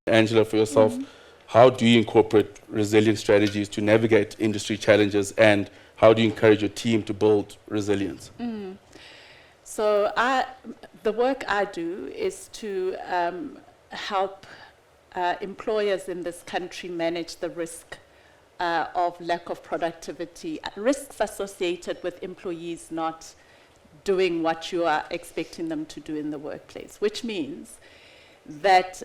Angela, for yourself, how do you incorporate resilient strategies to navigate industry challenges, and how do you encourage your team to build resilience? So the work I do is to help employers in this country manage the risk of lack of productivity, risks associated with employees not doing what you are expecting them to do in the workplace, which means that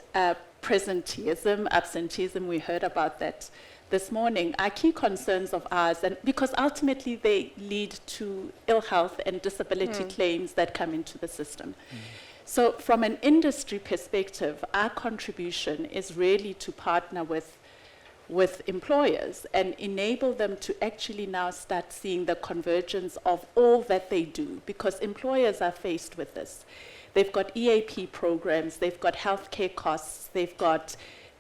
presenteeism, absenteeism, we heard about that this morning, are key concerns of ours, and because ultimately they lead to ill health and disability claims that come into the system. So from an industry perspective, our contribution is really to partner with employers and enable them to actually now start seeing the convergence of all that they do, because employers are faced with this. They've got EAP programs, they've got healthcare costs, they've got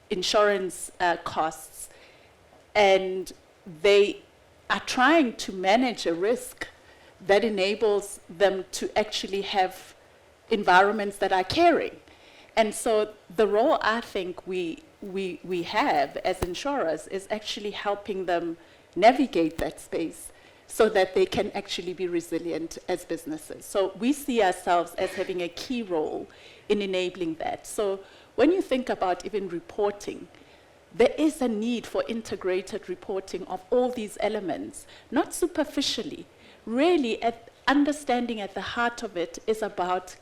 insurance costs, and they are trying to manage a risk that enables them to actually have environments that are caring. And so the role I think we have as insurers is actually helping them navigate that space so that they can actually be resilient as businesses. So we see ourselves as having a key role in enabling that. So when you think about even reporting, there is a need for integrated reporting of all these elements, not superficially. Really, understanding at the heart of it is about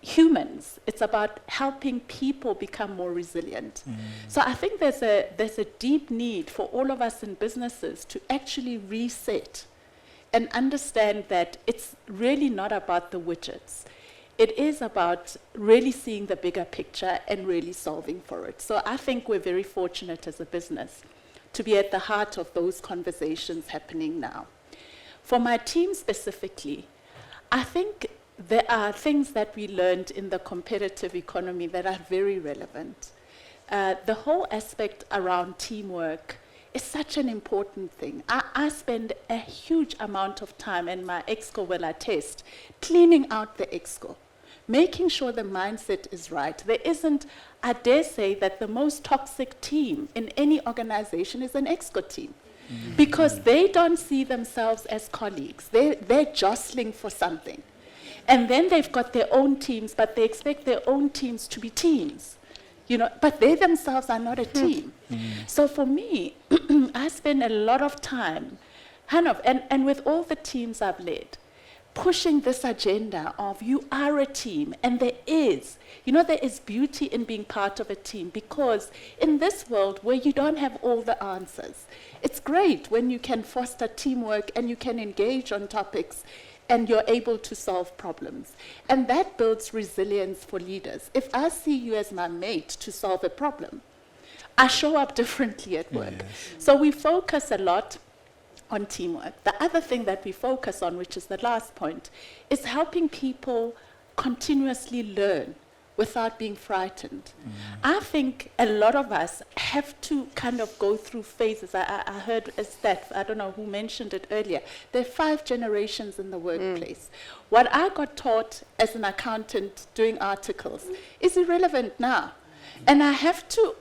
humans. It's about helping people become more resilient. So I think there's a deep need for all of us in businesses to actually reset and understand that it's really not about the widgets. It is about really seeing the bigger picture and really solving for it. So I think we're very fortunate as a business to be at the heart of those conversations happening now. For my team specifically, I think there are things that we learned in the competitive economy that are very relevant. The whole aspect around teamwork is such an important thing. I spend a huge amount of time, and my exco will attest, cleaning out the exco, making sure the mindset is right. There isn't, I dare say, that the most toxic team in any organization is an exco team. Because they don't see themselves as colleagues. They're jostling for something. And then they've got their own teams, but they expect their own teams to be teams, but they themselves are not a team. So for me, I spend a lot of time, and with all the teams I've led, pushing this agenda of you are a team, and there is beauty in being part of a team, because in this world where you don't have all the answers, it's great when you can foster teamwork and you can engage on topics and you're able to solve problems. And that builds resilience for leaders. If I see you as my mate to solve a problem, I show up differently at work. Yes. So we focus a lot on teamwork. The other thing that we focus on, which is the last point, is helping people continuously learn without being frightened. I think a lot of us have to kind of go through phases. I heard a stat, I don't know who mentioned it earlier. There are 5 generations in the workplace. What I got taught as an accountant doing articles is irrelevant now. And I have to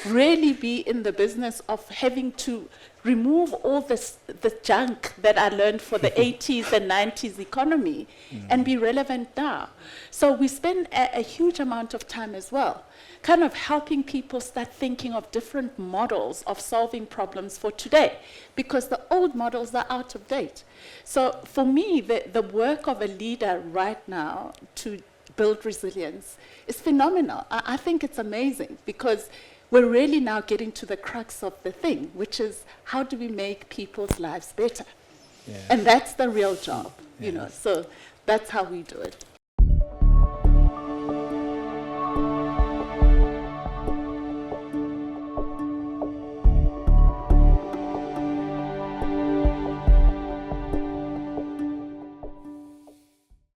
really be in the business of having to remove all the junk that I learned for the 80s and 90s economy and be relevant now. So we spend a huge amount of time as well, kind of helping people start thinking of different models of solving problems for today, because the old models are out of date. So for me, the work of a leader right now to build resilience is phenomenal. I think it's amazing, because we're really now getting to the crux of the thing, which is how do we make people's lives better? Yeah. And that's the real job, so that's how we do it.